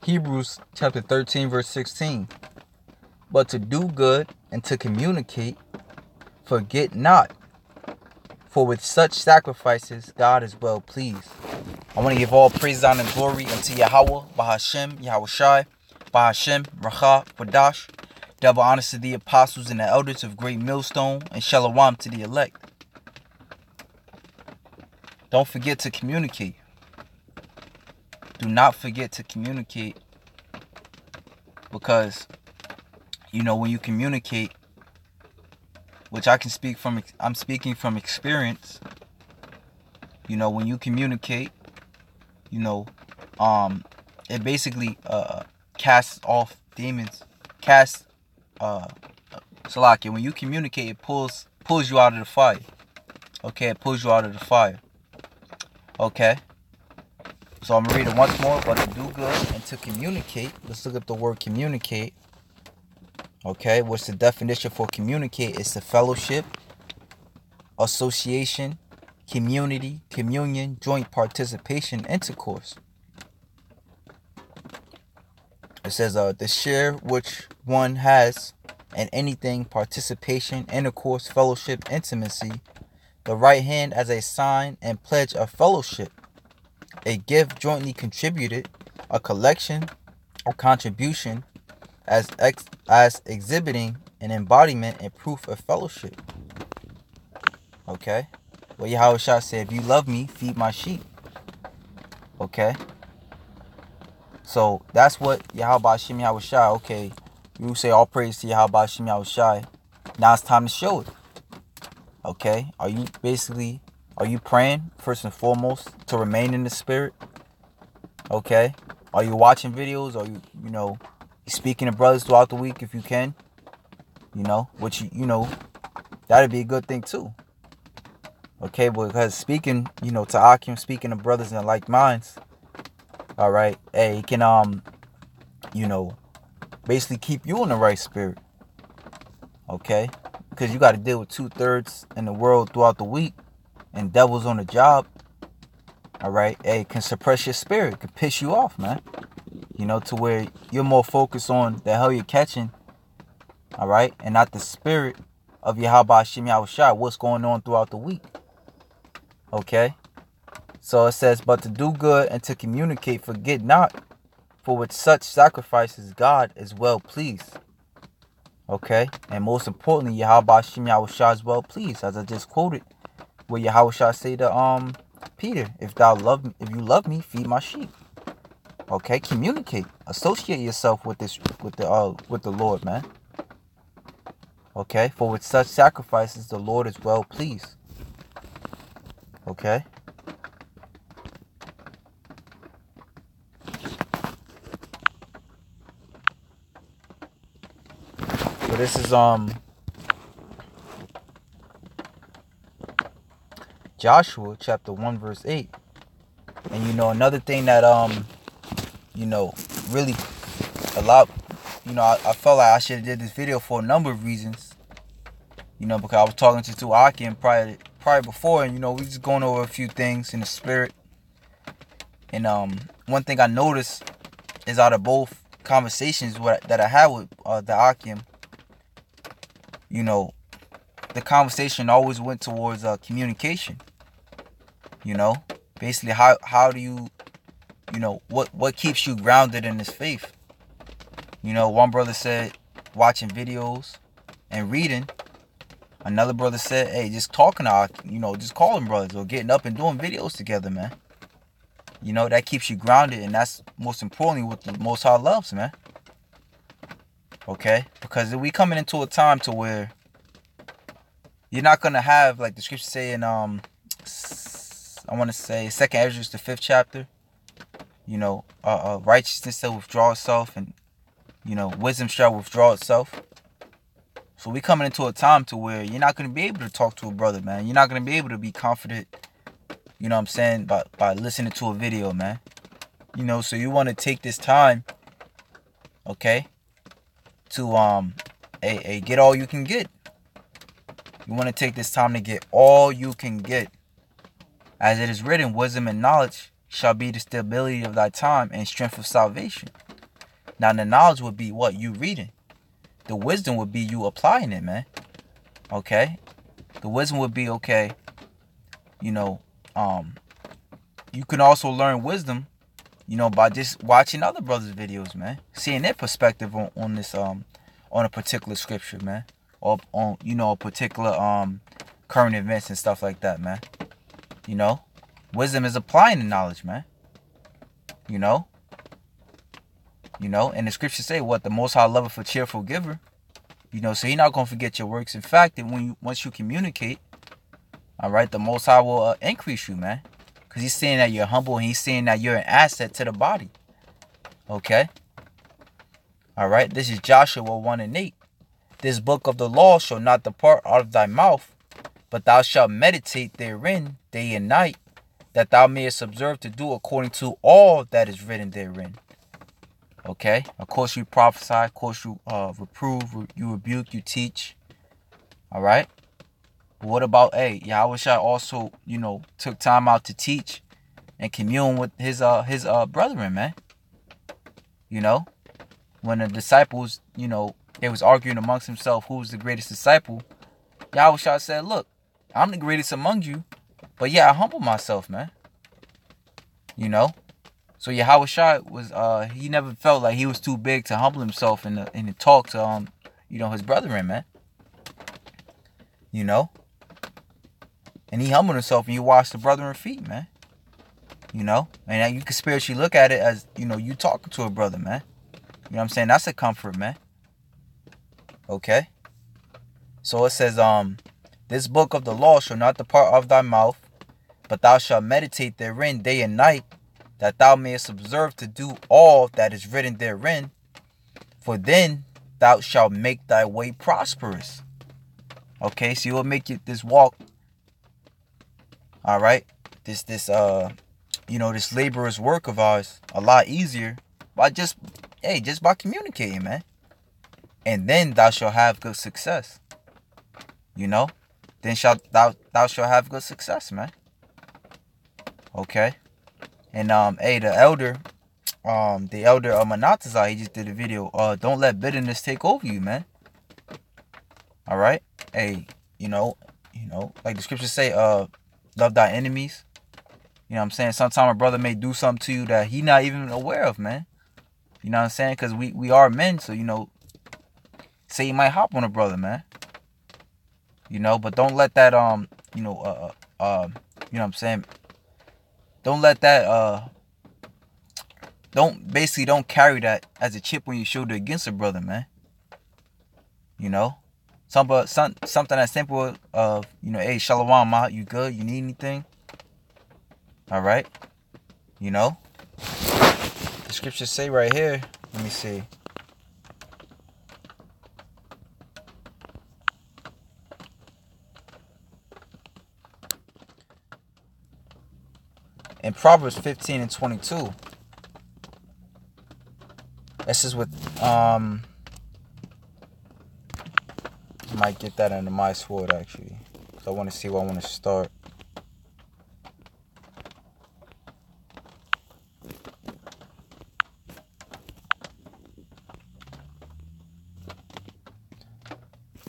Hebrews chapter 13, verse 16. But to do good and to communicate, forget not, for with such sacrifices God is well pleased. I want to give all praise, honor, and glory unto Yahweh, Bahashem, Yahushai, Bahashem, Racha, Quadash. Double honors to the apostles and the elders of Great Millstone, and Shalom to the elect. Don't forget to communicate. Do not forget to communicate, because, when you communicate, which I can speak from, I'm speaking from experience. When you communicate, it basically casts off demons, Salakia. When you communicate, it pulls you out of the fire. Okay, it pulls you out of the fire. Okay. So I'm going to read it once more. But to do good and to communicate. Let's look up the word communicate. Okay, what's the definition for communicate? It's the fellowship, association, community, communion, joint participation, intercourse. It says the share which one has in anything, participation, intercourse, fellowship, intimacy. The right hand as a sign and pledge of fellowship. A gift jointly contributed, a collection or contribution as exhibiting an embodiment and proof of fellowship. Okay? Well, Yahweh Shah said, if you love me, feed my sheep. Okay? So that's what Yahweh Hashem Yahweh Shai. Okay, you say all praise to Yahweh Hashem Yahweh Shai. Now it's time to show it. Okay, are you praying first and foremost to remain in the spirit? Okay, are you watching videos? Are you speaking to brothers throughout the week if you can? Which that'd be a good thing too. Okay, because speaking to Akim, speaking to brothers in like minds. All right, hey, it can basically keep you in the right spirit. Okay, because you got to deal with 2/3 in the world throughout the week, and devils on the job. All right, hey, it can suppress your spirit, it can piss you off, man. To where you're more focused on the hell you're catching. All right, and not the spirit of Yahweh Hashem Yahweh Shai, what's going on throughout the week. Okay. So it says, but to do good and to communicate, forget not, for with such sacrifices God is well pleased. Okay, and most importantly, Yahweh Hashem Yahweh Shai is well pleased, as I just quoted, where Yahweh Shai say to Peter, if you love me, feed my sheep. Okay, communicate, associate yourself with the Lord, man. Okay, for with such sacrifices the Lord is well pleased. Okay. So this is Joshua chapter 1 verse 8. And another thing that really a lot, I felt like I should have did this video for a number of reasons. Because I was talking to Akim prior before, and we just going over a few things in the spirit. And one thing I noticed is out of both conversations that I had with the Akim, the conversation always went towards communication. Basically how do you, what keeps you grounded in this faith? One brother said watching videos and reading. Another brother said, hey, just talking to, just calling brothers or getting up and doing videos together, man. That keeps you grounded, and that's most importantly what the Most High loves, man. Okay? Because we coming into a time to where you're not going to have, like the scriptures say in, I want to say 2nd Ezra, the 5th chapter, righteousness shall withdraw itself, and, wisdom shall withdraw itself. So we coming into a time to where you're not going to be able to talk to a brother, man. You're not going to be able to be confident, by listening to a video, man. So you want to take this time, okay, to get all you can get. You want to take this time to get all you can get. As it is written, wisdom and knowledge shall be the stability of thy time and strength of salvation. Now, the knowledge would be what? You reading. The wisdom would be you applying it, man. Okay? The wisdom would be, okay, you know, you can also learn wisdom, by just watching other brothers' videos, man. Seeing their perspective on this, on a particular scripture, man. Or on, a particular, current events and stuff like that, man. Wisdom is applying the knowledge, man. And the scriptures say what? The Most High loveth a cheerful giver. So He's not going to forget your works. In fact, once you communicate, all right, the Most High will increase you, man. Because He's saying that you're humble and He's saying that you're an asset to the body. Okay? All right, this is Joshua 1:8. This book of the law shall not depart out of thy mouth, but thou shalt meditate therein day and night, that thou mayest observe to do according to all that is written therein. Okay? Of course you prophesy, of course you reprove, you rebuke, you teach. All right? But what about, Yahushua also, took time out to teach and commune with his brethren, man. When the disciples, they was arguing amongst themselves who was the greatest disciple, Yahushua said, look, I'm the greatest among you, but I humble myself, man. So Yahushua was, he never felt like he was too big to humble himself and to talk to, his brethren, man. And he humbled himself and he washed the brethren's feet, man. And you can spiritually look at it as, you talking to a brother, man. You know what I'm saying? That's a comfort, man. Okay? So it says, this book of the law shall not depart of thy mouth, but thou shalt meditate therein day and night, that thou mayest observe to do all that is written therein, for then thou shalt make thy way prosperous. Okay, so you will make this walk, all right, this laborious work of ours a lot easier by just by communicating, man. And then thou shalt have good success. Then thou shalt have good success, man. Okay. And the elder of Manatazai, he just did a video. Don't let bitterness take over you, man. All right. Like the scriptures say, love thy enemies. You know what I'm saying? Sometimes a brother may do something to you that he not even aware of, man. You know what I'm saying? Because we are men, so say you might hop on a brother, man. But don't let that you know what I'm saying? Don't let that don't carry that as a chip on your shoulder against a brother, man. Something as simple of, hey, Shalom, Ma, you good? You need anything? All right. The scriptures say right here, let me see. In Proverbs 15:22, this is with I might get that under my sword actually. So I want to see where I want to start.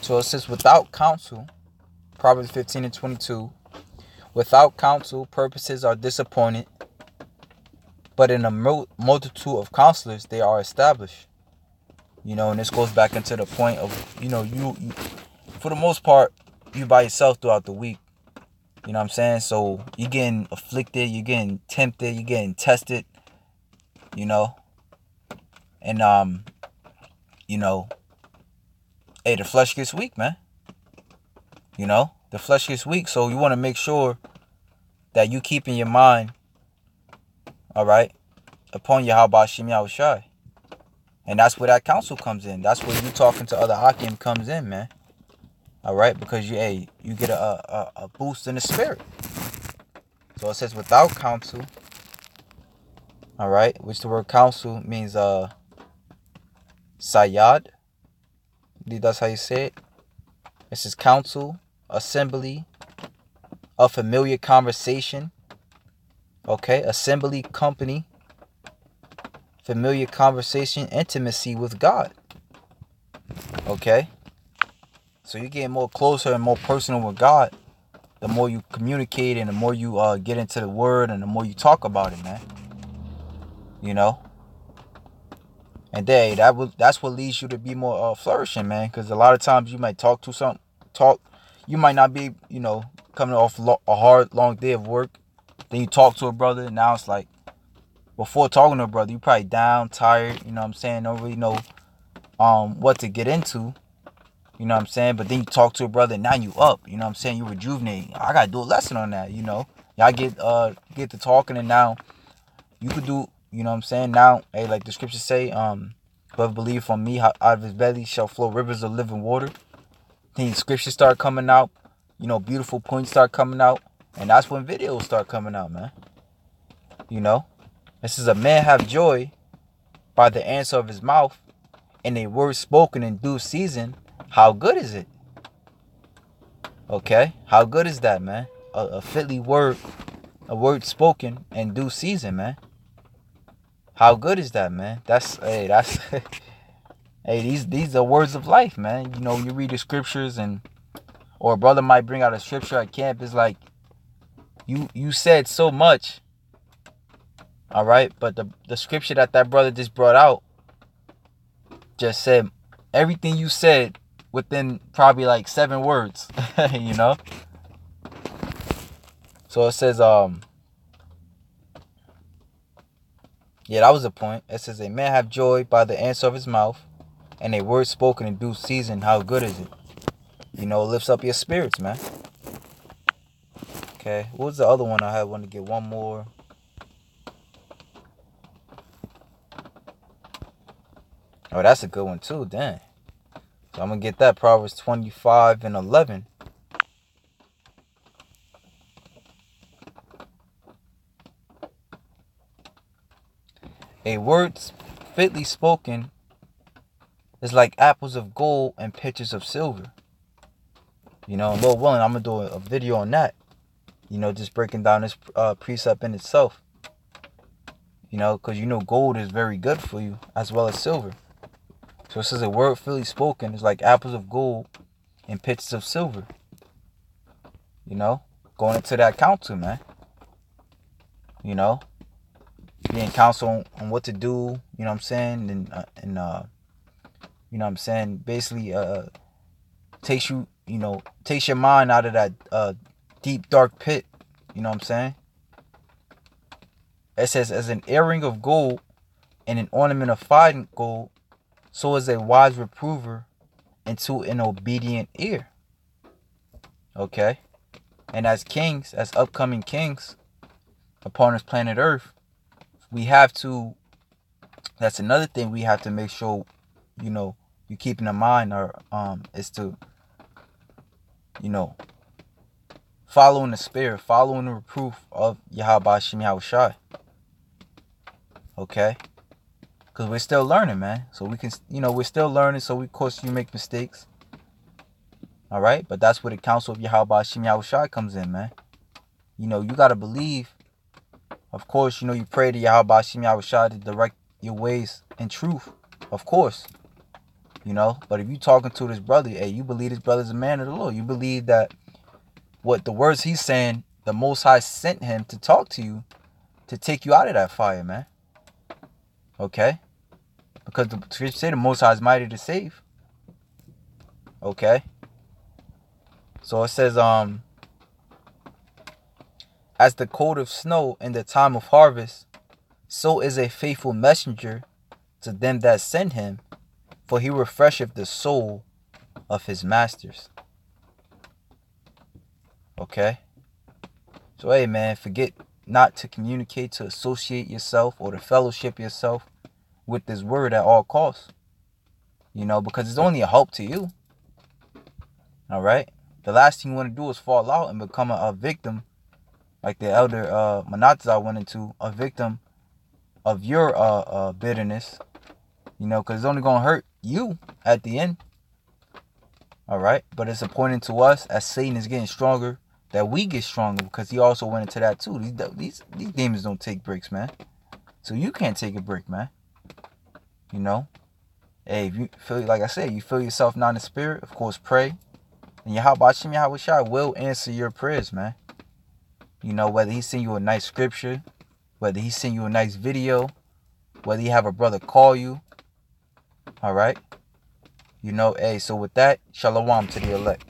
So it says, without counsel, Proverbs 15:22, without counsel, purposes are disappointed, but in a multitude of counselors, they are established. And this goes back into the point of, you for the most part, you by yourself throughout the week. You know what I'm saying? So you're getting afflicted, you're getting tempted, you're getting tested, and, the flesh gets weak, man. The flesh gets weak, so you want to make sure that you keep in your mind, all right, upon Yahweh Shem Yahushai. And that's where that counsel comes in. That's where you talking to other Hakim comes in, man. All right, because you get a boost in the spirit. So it says without counsel, all right, which the word counsel means sayad. I believe that's how you say it. This is counsel, assembly, a familiar conversation. Okay, assembly, company, familiar conversation, intimacy with God. Okay? So you get more closer and more personal with God, the more you communicate and the more you get into the word and the more you talk about it, man. You know? And that's what leads you to be more flourishing, man. Because a lot of times you might you might not be, coming off a hard, long day of work. Then you talk to a brother, and now it's like, before talking to a brother, you probably down, tired, you know what I'm saying? Don't really know what to get into, you know what I'm saying? But then you talk to a brother, and now you up, you know what I'm saying? You rejuvenate. I gotta do a lesson on that, you know? Y'all get to talking, and now you could do, you know what I'm saying? Now, hey, like the scriptures say, whoever believes on me, out of his belly shall flow rivers of living water. Then scriptures start coming out, beautiful points start coming out, and that's when videos start coming out, man. You know? This is a man have joy by the answer of his mouth, and a word spoken in due season. How good is it? Okay? How good is that, man? A fitly word, a word spoken in due season, man. How good is that, man? That's hey, these are words of life, man. You read the scriptures, or a brother might bring out a scripture at camp. It's like, you said so much, all right, but the scripture that brother just brought out just said everything you said within probably like 7 words. you know so it says, yeah, that was the point. It says, a man have joy by the answer of his mouth, and a word spoken in due season. How good is it? It lifts up your spirits, man. Okay, what was the other one I had? Want to get one more. Oh, that's a good one too, dang. So I'm going to get that, Proverbs 25:11. A word fitly spoken is like apples of gold and pitchers of silver. Lord willing, I'm going to do a video on that. Just breaking down this precept in itself. Because gold is very good for you, as well as silver. So it says a word fitly spoken is like apples of gold and pitchers of silver. Going into that council, man. Being counsel on what to do, you know what I'm saying? And you know what I'm saying? Basically, takes your mind out of that deep, dark pit. You know what I'm saying? It says, as an earring of gold and an ornament of fine gold, so is a wise reprover into an obedient ear. Okay? And as kings, as upcoming kings upon this planet Earth, we have to, that's another thing we have to make sure, you keep in mind, is to, following the spirit, following the reproof of Yahweh Hashem Yahushai. Okay? Because we're still learning, man. So we can, we're still learning. So, of course, you make mistakes. All right? But that's where the counsel of Yahweh Hashem Yahushai comes in, man. You got to believe. Of course, you pray to Yahweh Hashem Yahushai to direct your ways in truth. Of course. But if you talking to this brother, hey, you believe this brother's a man of the Lord. You believe that what the words he's saying, the Most High sent him to talk to you, to take you out of that fire, man. Okay? Because the scripture say the Most High is mighty to save. Okay? So it says, as the coat of snow in the time of harvest, so is a faithful messenger to them that send him, for he refresheth the soul of his masters. Okay? So, hey, man, forget not to communicate, to associate yourself or to fellowship yourself with this word at all costs. Because it's only a help to you. All right? The last thing you want to do is fall out and become a victim, like the elder Manasseh went into, a victim of your bitterness. Because it's only going to hurt you at the end. All right? But it's appointed to us, as Satan is getting stronger, that we get stronger, because he also went into that too. These demons don't take breaks, man. So you can't take a break, man. You know, hey, if you feel, like I said, you feel yourself not in the spirit, of course, pray. And Yahweh Shem Yahweh Shai will answer your prayers, man. You know, whether he send you a nice scripture, whether he send you a nice video, whether you have a brother call you. All right. You know, hey, so with that, shalom to the elect.